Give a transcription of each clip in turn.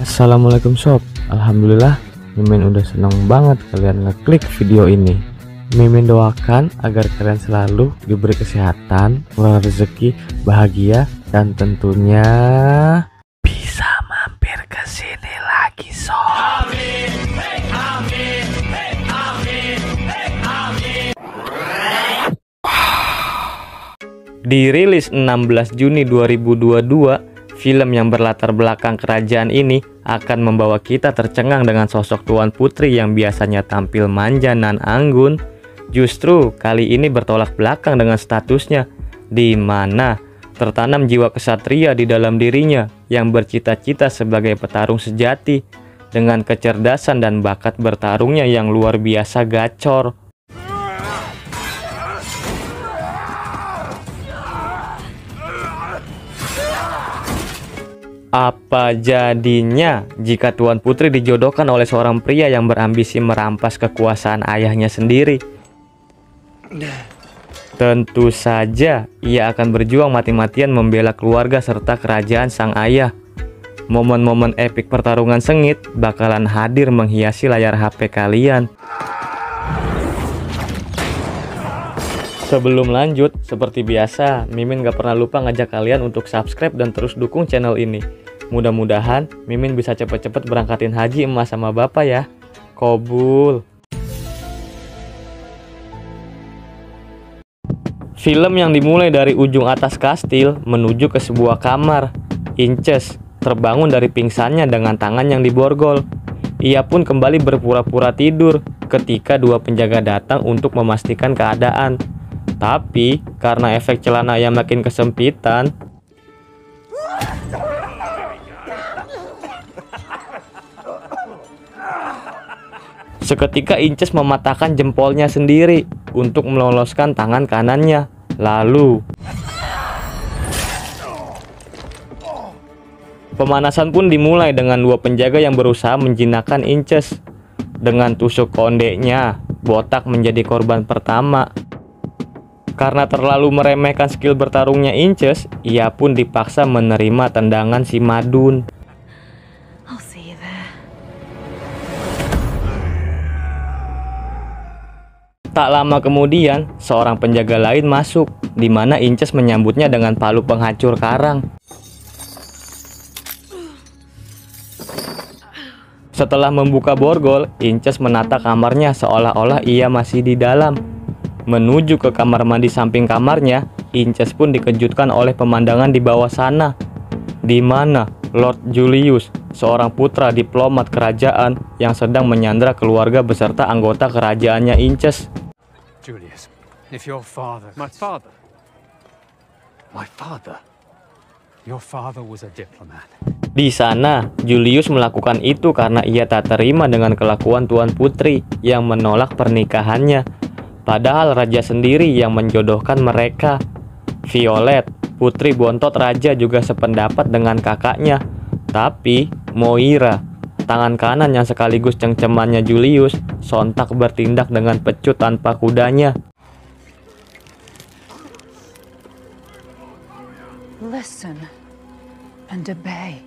Assalamualaikum sob. Alhamdulillah Mimin udah seneng banget kalian ngeklik video ini. Mimin doakan agar kalian selalu diberi kesehatan, murah rezeki, bahagia, dan tentunya bisa mampir ke sini lagi sob. Dirilis 16 Juni 2022, film yang berlatar belakang kerajaan ini akan membawa kita tercengang dengan sosok Tuan Putri yang biasanya tampil manja nan anggun. Justru kali ini bertolak belakang dengan statusnya, di mana tertanam jiwa kesatria di dalam dirinya yang bercita-cita sebagai petarung sejati dengan kecerdasan dan bakat bertarungnya yang luar biasa gacor. Apa jadinya jika Tuan Putri dijodohkan oleh seorang pria yang berambisi merampas kekuasaan ayahnya sendiri? Tentu saja ia akan berjuang mati-matian membela keluarga serta kerajaan sang ayah. Momen-momen epik pertarungan sengit bakalan hadir menghiasi layar HP kalian. Sebelum lanjut, seperti biasa, Mimin gak pernah lupa ngajak kalian untuk subscribe dan terus dukung channel ini. Mudah-mudahan Mimin bisa cepet-cepet berangkatin haji emas sama bapak ya. Kobul. Film yang dimulai dari ujung atas kastil menuju ke sebuah kamar. Inces terbangun dari pingsannya dengan tangan yang diborgol. Ia pun kembali berpura-pura tidur ketika dua penjaga datang untuk memastikan keadaan. Tapi karena efek celana yang makin kesempitan, seketika Inces mematahkan jempolnya sendiri untuk meloloskan tangan kanannya. Lalu pemanasan pun dimulai dengan dua penjaga yang berusaha menjinakkan Inces. Dengan tusuk kondeknya, botak menjadi korban pertama. Karena terlalu meremehkan skill bertarungnya Inces, ia pun dipaksa menerima tendangan si Madun. Tak lama kemudian, seorang penjaga lain masuk, di mana Inces menyambutnya dengan palu penghancur karang. Setelah membuka borgol, Inces menata kamarnya seolah-olah ia masih di dalam. Menuju ke kamar mandi samping kamarnya, Inces pun dikejutkan oleh pemandangan di bawah sana, di mana Lord Julius, seorang putra diplomat kerajaan yang sedang menyandra keluarga beserta anggota kerajaannya Inces. Julius, if your father... Your father was a diplomat. Di sana, Julius melakukan itu karena ia tak terima dengan kelakuan Tuan Putri yang menolak pernikahannya. Padahal raja sendiri yang menjodohkan mereka. Violet, putri bontot raja, juga sependapat dengan kakaknya. Tapi Moira, tangan kanan yang sekaligus cengcemannya Julius, sontak bertindak dengan pecut tanpa kudanya. Listen and obey.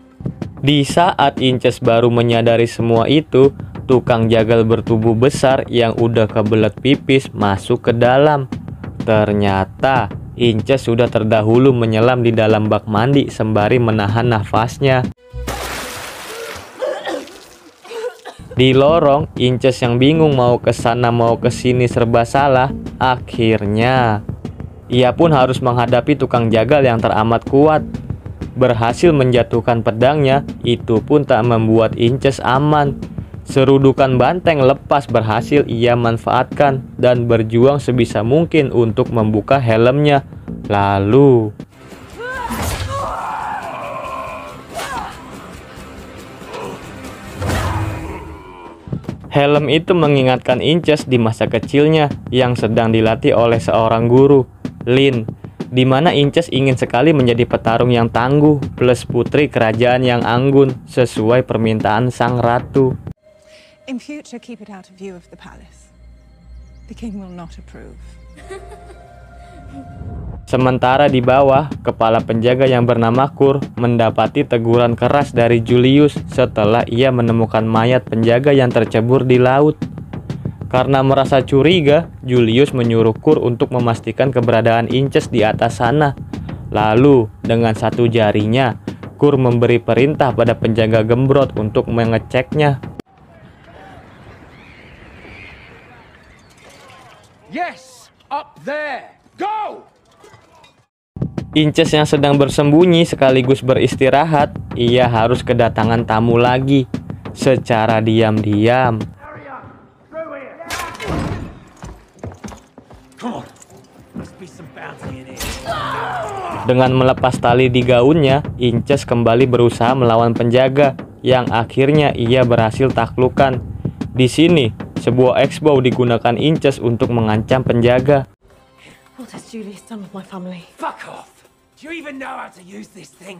Di saat Inces baru menyadari semua itu, tukang jagal bertubuh besar yang udah kebelet pipis masuk ke dalam. Ternyata Inces sudah terdahulu menyelam di dalam bak mandi sembari menahan nafasnya. Di lorong, Inces yang bingung mau ke sana mau ke sini serba salah. Akhirnya ia pun harus menghadapi tukang jagal yang teramat kuat. Berhasil menjatuhkan pedangnya, itu pun tak membuat Inces aman. Serudukan banteng lepas berhasil ia manfaatkan dan berjuang sebisa mungkin untuk membuka helmnya. Lalu helm itu mengingatkan Inces di masa kecilnya yang sedang dilatih oleh seorang guru, Lin, di mana Inces ingin sekali menjadi petarung yang tangguh plus putri kerajaan yang anggun sesuai permintaan sang ratu. In future, keep it out of view of the palace. The king will not approve. Sementara di bawah, kepala penjaga yang bernama Kur mendapati teguran keras dari Julius setelah ia menemukan mayat penjaga yang tercebur di laut. Karena merasa curiga, Julius menyuruh Kur untuk memastikan keberadaan Inces di atas sana. Lalu, dengan satu jarinya, Kur memberi perintah pada penjaga gembrot untuk mengeceknya. Yes, up there. Go! Inces yang sedang bersembunyi sekaligus beristirahat, ia harus kedatangan tamu lagi. Secara diam-diam, dengan melepas tali di gaunnya, Inces kembali berusaha melawan penjaga, yang akhirnya ia berhasil taklukkan. Di sini, sebuah X-bow digunakan Inces untuk mengancam penjaga. What has Julius done with my family? Fuck off. Do you even know how to use this thing?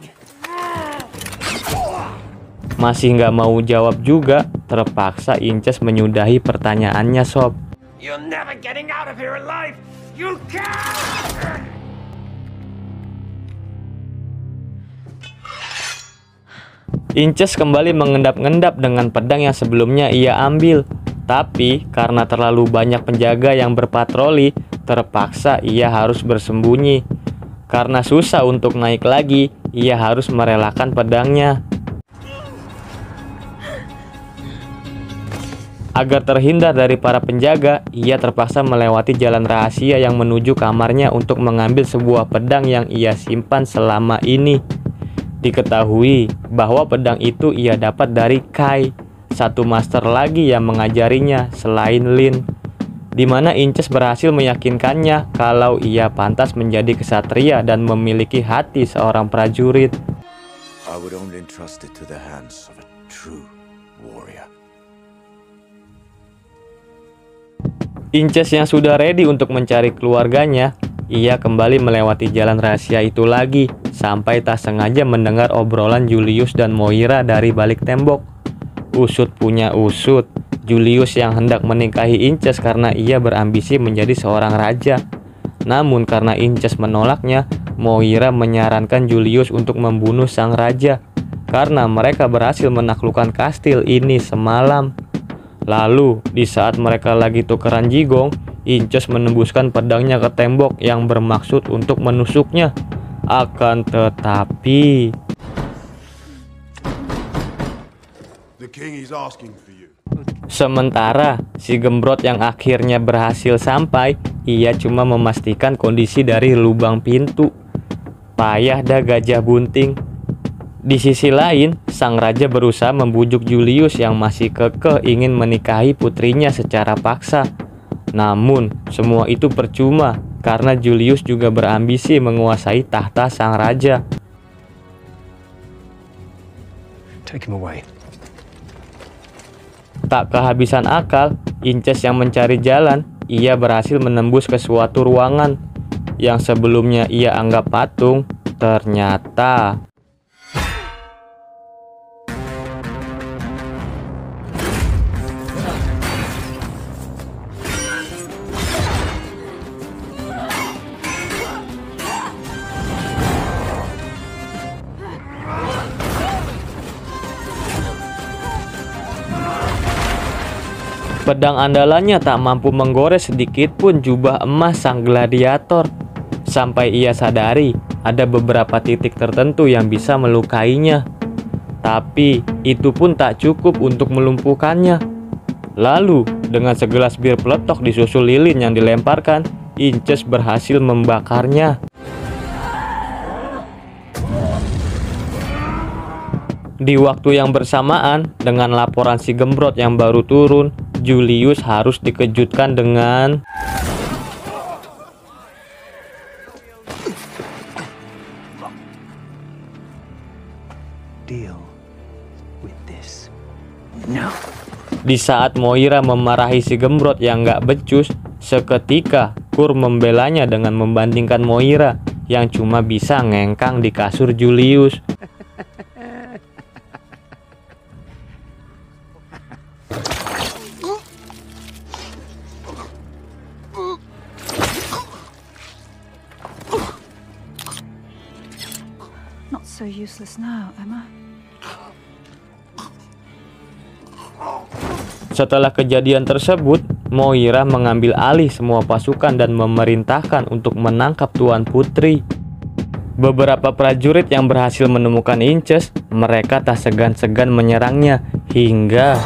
Masih nggak mau jawab juga, terpaksa Inces menyudahi pertanyaannya, Sob. You're never getting out of here alive. You can't. Inces kembali mengendap-endap dengan pedang yang sebelumnya ia ambil. Tapi karena terlalu banyak penjaga yang berpatroli, terpaksa ia harus bersembunyi. Karena susah untuk naik lagi, ia harus merelakan pedangnya. Agar terhindar dari para penjaga, ia terpaksa melewati jalan rahasia yang menuju kamarnya untuk mengambil sebuah pedang yang ia simpan selama ini. Diketahui bahwa pedang itu ia dapat dari Kai, satu master lagi yang mengajarinya selain Lin, di mana Inces berhasil meyakinkannya kalau ia pantas menjadi kesatria dan memiliki hati seorang prajurit. I would only entrust it to the hands of a true warrior. Inces yang sudah ready untuk mencari keluarganya, ia kembali melewati jalan rahasia itu lagi, sampai tak sengaja mendengar obrolan Julius dan Moira dari balik tembok. Usut punya usut, Julius yang hendak menikahi Inces karena ia berambisi menjadi seorang raja. Namun karena Inces menolaknya, Moira menyarankan Julius untuk membunuh sang raja, karena mereka berhasil menaklukkan kastil ini semalam. Lalu, di saat mereka lagi tukeran jigong, Inces menembuskan pedangnya ke tembok yang bermaksud untuk menusuknya. Akan tetapi, The king is asking for you. sementara si gembrot yang akhirnya berhasil sampai, ia cuma memastikan kondisi dari lubang pintu. Payah dah gajah bunting. Di sisi lain, sang raja berusaha membujuk Julius yang masih kekeh ingin menikahi putrinya secara paksa. Namun, semua itu percuma karena Julius juga berambisi menguasai tahta sang raja. Take him away. Tak kehabisan akal, Inces yang mencari jalan, ia berhasil menembus ke suatu ruangan yang sebelumnya ia anggap patung, ternyata pedang andalannya tak mampu menggores sedikit pun jubah emas sang gladiator. Sampai ia sadari ada beberapa titik tertentu yang bisa melukainya. Tapi itu pun tak cukup untuk melumpuhkannya. Lalu dengan segelas bir peletok disusul lilin yang dilemparkan, Inces berhasil membakarnya. Di waktu yang bersamaan, dengan laporan si gembrot yang baru turun, Julius harus dikejutkan dengan Deal with this. No. di saat Moira memarahi si gembrot yang gak becus, seketika Kur membelanya dengan membandingkan Moira yang cuma bisa ngengkang di kasur Julius. so useless now, Emma. Setelah kejadian tersebut, Moira mengambil alih semua pasukan dan memerintahkan untuk menangkap Tuan Putri. Beberapa prajurit yang berhasil menemukan Inces, mereka tak segan-segan menyerangnya hingga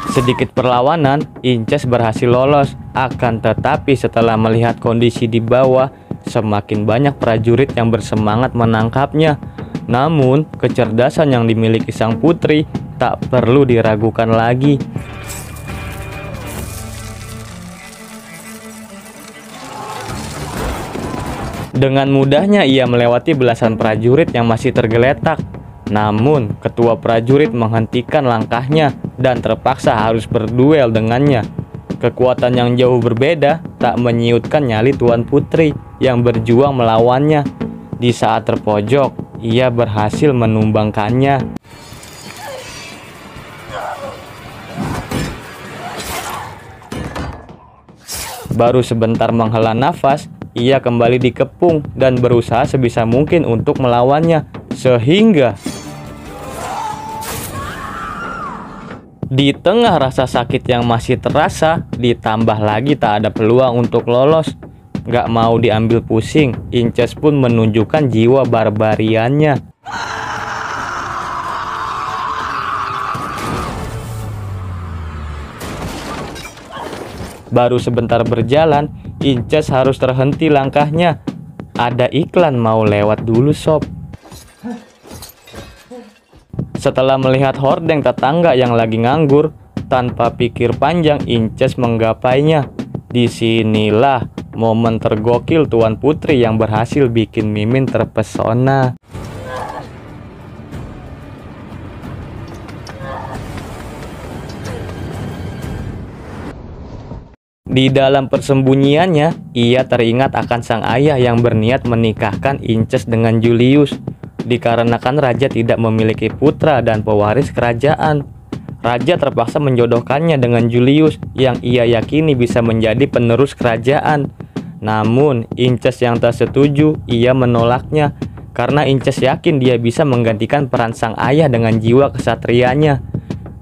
sedikit perlawanan, Inces berhasil lolos. Akan tetapi setelah melihat kondisi di bawah, semakin banyak prajurit yang bersemangat menangkapnya. Namun, kecerdasan yang dimiliki sang putri tak perlu diragukan lagi. Dengan mudahnya ia melewati belasan prajurit yang masih tergeletak. Namun, ketua prajurit menghentikan langkahnya dan terpaksa harus berduel dengannya. Kekuatan yang jauh berbeda tak menyiutkan nyali Tuan Putri yang berjuang melawannya. Di saat terpojok, ia berhasil menumbangkannya. Baru sebentar menghela nafas, ia kembali dikepung dan berusaha sebisa mungkin untuk melawannya, sehingga di tengah rasa sakit yang masih terasa, ditambah lagi tak ada peluang untuk lolos. Gak mau diambil pusing, Inces pun menunjukkan jiwa barbariannya. Baru sebentar berjalan, Inces harus terhenti langkahnya. Ada iklan mau lewat dulu, sob. Setelah melihat hordeng tetangga yang lagi nganggur, tanpa pikir panjang Inces menggapainya. Disinilah momen tergokil Tuan Putri yang berhasil bikin Mimin terpesona. Di dalam persembunyiannya, ia teringat akan sang ayah yang berniat menikahkan Inces dengan Julius. Dikarenakan raja tidak memiliki putra dan pewaris kerajaan, raja terpaksa menjodohkannya dengan Julius yang ia yakini bisa menjadi penerus kerajaan. Namun, Inces yang tak setuju, ia menolaknya karena Inces yakin dia bisa menggantikan peran sang ayah dengan jiwa kesatrianya.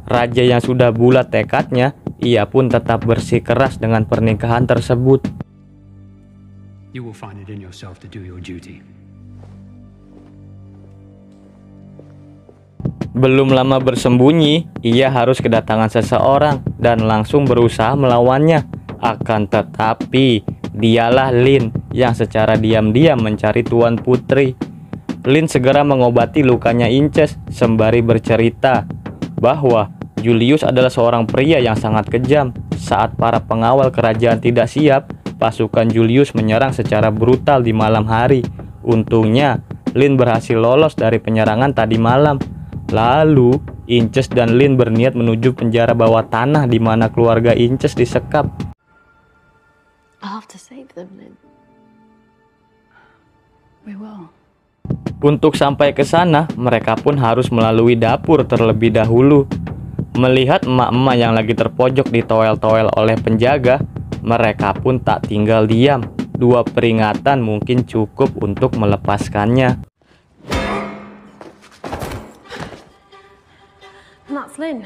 Raja yang sudah bulat tekadnya, ia pun tetap bersikeras dengan pernikahan tersebut. You will find it in yourself to do your duty. Belum lama bersembunyi, ia harus kedatangan seseorang dan langsung berusaha melawannya. Akan tetapi, dialah Lin yang secara diam-diam mencari Tuan Putri. Lin segera mengobati lukanya Inces sembari bercerita bahwa Julius adalah seorang pria yang sangat kejam. Saat para pengawal kerajaan tidak siap, pasukan Julius menyerang secara brutal di malam hari. Untungnya, Lin berhasil lolos dari penyerangan tadi malam. Lalu, Inces dan Lin berniat menuju penjara bawah tanah di mana keluarga Inces disekap. I'll have to save them, Lin. We will. Untuk sampai ke sana, mereka pun harus melalui dapur terlebih dahulu. Melihat emak-emak yang lagi terpojok ditoel-toel oleh penjaga, mereka pun tak tinggal diam. 2 peringatan mungkin cukup untuk melepaskannya. That's Lin.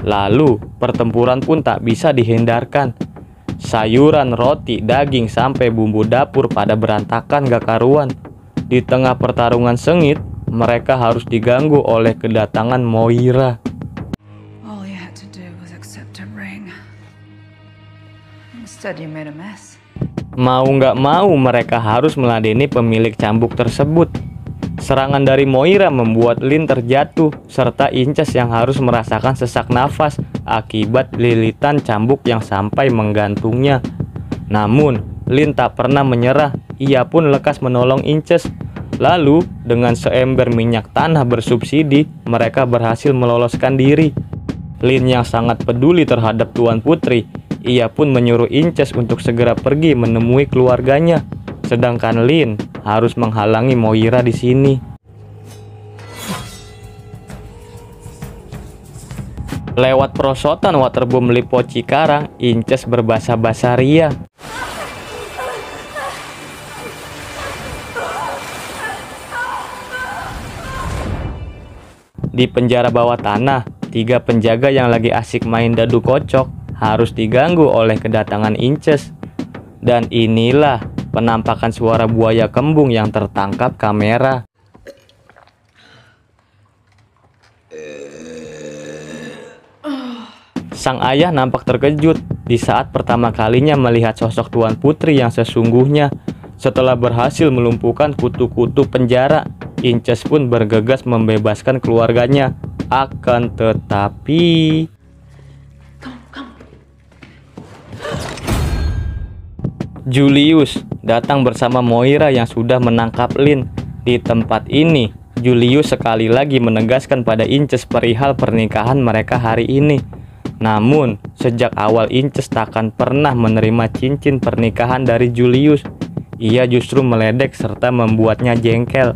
Lalu, pertempuran pun tak bisa dihindarkan. Sayuran, roti, daging, sampai bumbu dapur pada berantakan gak karuan. Di tengah pertarungan sengit, mereka harus diganggu oleh kedatangan Moira. All you had to do was accept a ring. Instead you made a mess. Mau nggak mau mereka harus meladeni pemilik cambuk tersebut. Serangan dari Moira membuat Lin terjatuh, serta Inces yang harus merasakan sesak nafas akibat lilitan cambuk yang sampai menggantungnya. Namun, Lin tak pernah menyerah, ia pun lekas menolong Inces. Lalu, dengan seember minyak tanah bersubsidi, mereka berhasil meloloskan diri. Lin yang sangat peduli terhadap Tuan Putri, ia pun menyuruh Inces untuk segera pergi menemui keluarganya. Sedangkan Lin harus menghalangi Moira di sini. Lewat perosotan waterboom Lipo Cikarang, Inces berbahasa-bahasa ria. Di penjara bawah tanah, 3 penjaga yang lagi asik main dadu kocok harus diganggu oleh kedatangan Inces. Dan inilah penampakan suara buaya kembung yang tertangkap kamera. Sang ayah nampak terkejut di saat pertama kalinya melihat sosok Tuan Putri yang sesungguhnya. Setelah berhasil melumpuhkan kutu-kutu penjara, Inces pun bergegas membebaskan keluarganya. Akan tetapi... Julius datang bersama Moira yang sudah menangkap Lynn. Di tempat ini, Julius sekali lagi menegaskan pada Inces perihal pernikahan mereka hari ini. Namun, sejak awal Inces takkan pernah menerima cincin pernikahan dari Julius. Ia justru meledek serta membuatnya jengkel.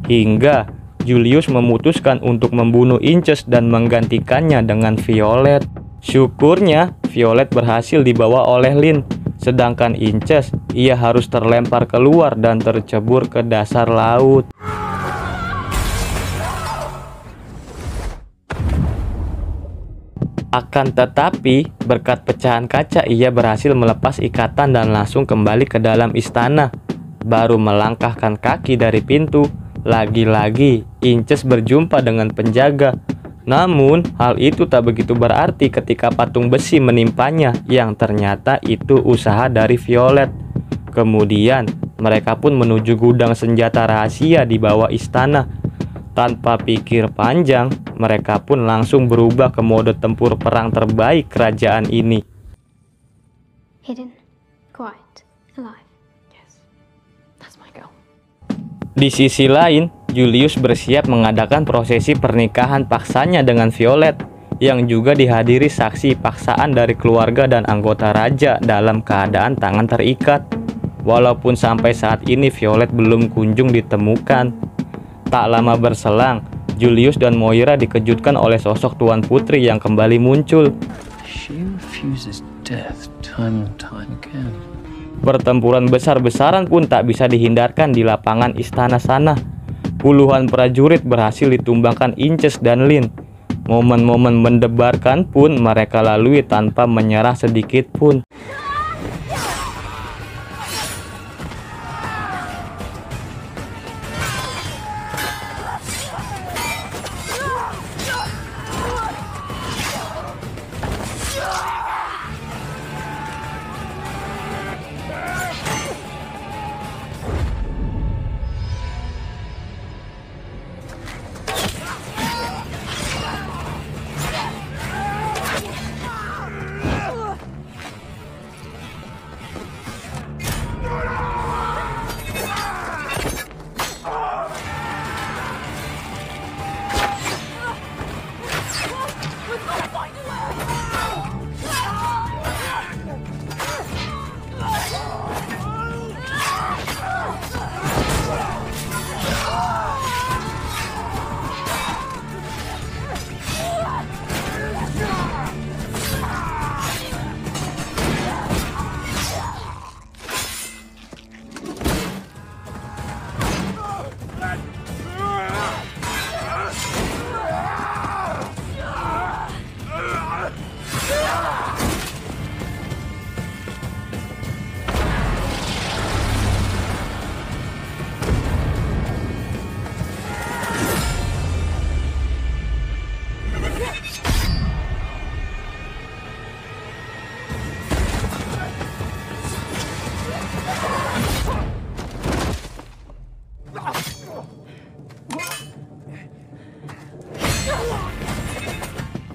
Hingga Julius memutuskan untuk membunuh Inces dan menggantikannya dengan Violet. Syukurnya, Violet berhasil dibawa oleh Lynn. Sedangkan Inces, ia harus terlempar keluar dan tercebur ke dasar laut. Akan tetapi, berkat pecahan kaca, ia berhasil melepas ikatan dan langsung kembali ke dalam istana. Baru melangkahkan kaki dari pintu, lagi-lagi Inces berjumpa dengan penjaga. Namun, hal itu tak begitu berarti ketika patung besi menimpanya, yang ternyata itu usaha dari Violet. Kemudian, mereka pun menuju gudang senjata rahasia di bawah istana. Tanpa pikir panjang, mereka pun langsung berubah ke mode tempur perang terbaik kerajaan ini. Hidden, quiet, alive. Yes, that's my goal. Di sisi lain, Julius bersiap mengadakan prosesi pernikahan paksanya dengan Violet, yang juga dihadiri saksi paksaan dari keluarga dan anggota raja dalam keadaan tangan terikat. Walaupun sampai saat ini Violet belum kunjung ditemukan. Tak lama berselang, Julius dan Moira dikejutkan oleh sosok Tuan Putri yang kembali muncul. She refuses death time and time again. Pertempuran besar-besaran pun tak bisa dihindarkan di lapangan istana sana. Puluhan prajurit berhasil ditumbangkan Inces dan Lynn. Momen-momen mendebarkan pun mereka lalui tanpa menyerah sedikit pun.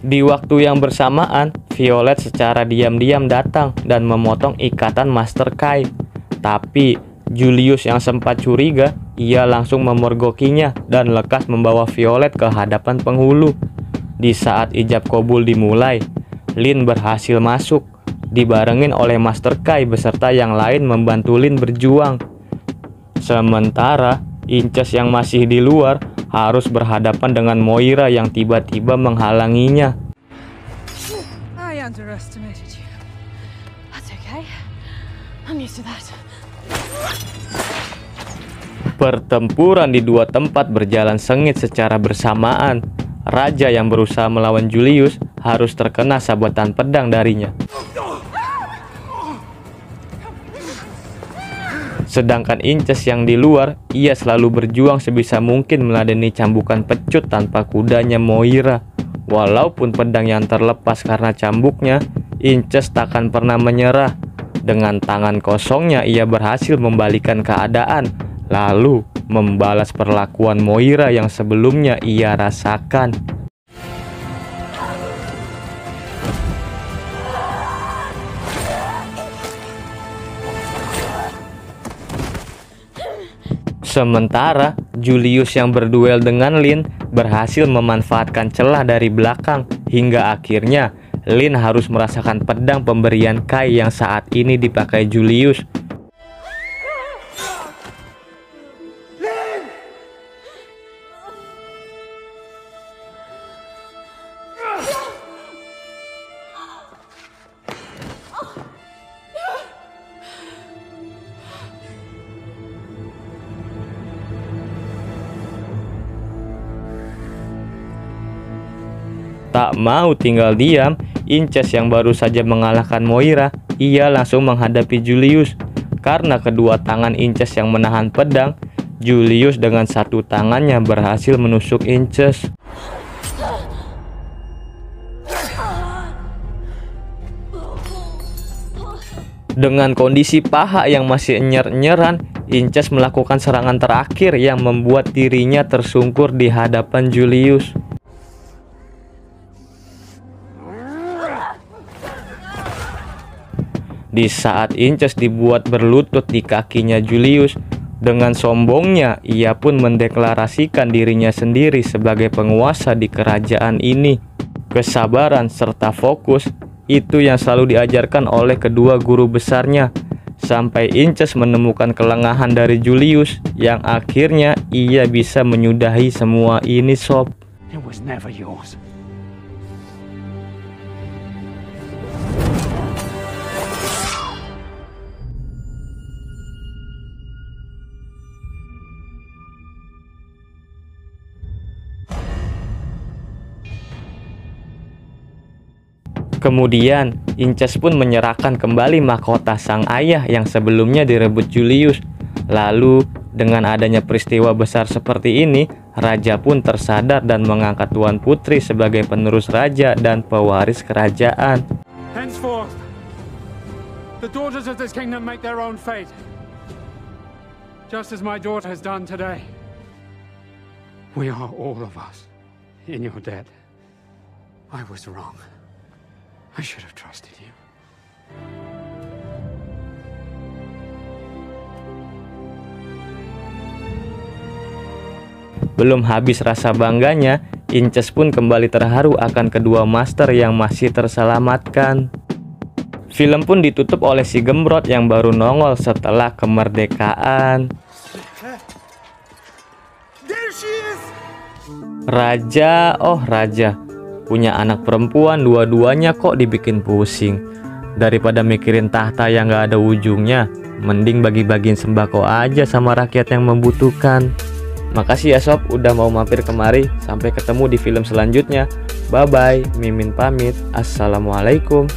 Di waktu yang bersamaan, Violet secara diam-diam datang dan memotong ikatan Master Kai. Tapi Julius yang sempat curiga, ia langsung memergokinya dan lekas membawa Violet ke hadapan penghulu. Di saat ijab kabul dimulai, Lynn berhasil masuk, dibarengin oleh Master Kai beserta yang lain membantu Lynn berjuang. Sementara Inces yang masih di luar harus berhadapan dengan Moira yang tiba-tiba menghalanginya. I underestimated you. That's okay. I'm used to that. Pertempuran di dua tempat berjalan sengit secara bersamaan. raja yang berusaha melawan Julius harus terkena sabetan pedang darinya. Sedangkan Inces yang di luar, ia selalu berjuang sebisa mungkin meladeni cambukan pecut tanpa kudanya Moira. Walaupun pedang yang terlepas karena cambuknya, Inces takkan pernah menyerah. Dengan tangan kosongnya ia berhasil membalikan keadaan, lalu membalas perlakuan Moira yang sebelumnya ia rasakan. Sementara Julius yang berduel dengan Lin berhasil memanfaatkan celah dari belakang hingga akhirnya Lin harus merasakan pedang pemberian Kai yang saat ini dipakai Julius. Tak mau tinggal diam, Inces yang baru saja mengalahkan Moira, ia langsung menghadapi Julius. Karena kedua tangan Inces yang menahan pedang, Julius dengan satu tangannya berhasil menusuk Inces. Dengan kondisi paha yang masih enyer-enyeran, Inces melakukan serangan terakhir yang membuat dirinya tersungkur di hadapan Julius. Di saat Inces dibuat berlutut di kakinya Julius, dengan sombongnya ia pun mendeklarasikan dirinya sendiri sebagai penguasa di kerajaan ini. Kesabaran serta fokus itu yang selalu diajarkan oleh kedua guru besarnya, sampai Inces menemukan kelengahan dari Julius yang akhirnya ia bisa menyudahi semua ini, sob. It was never yours. Kemudian, Inces pun menyerahkan kembali mahkota sang ayah yang sebelumnya direbut Julius. Lalu, dengan adanya peristiwa besar seperti ini, raja pun tersadar dan mengangkat Tuan Putri sebagai penerus raja dan pewaris kerajaan. Henceforth, the daughters of this kingdom make their own fate, just as my daughter has done today. We are all of us in your debt. I was wrong. I should have trusted you. Belum habis rasa bangganya, Inces pun kembali terharu akan kedua master yang masih terselamatkan. Film pun ditutup oleh si gembrot yang baru nongol setelah kemerdekaan. Raja, oh raja, punya anak perempuan dua-duanya kok dibikin pusing. Daripada mikirin tahta yang gak ada ujungnya, mending bagi-bagiin sembako aja sama rakyat yang membutuhkan. Makasih ya sob udah mau mampir kemari. Sampai ketemu di film selanjutnya. Bye bye, Mimin pamit. Assalamualaikum.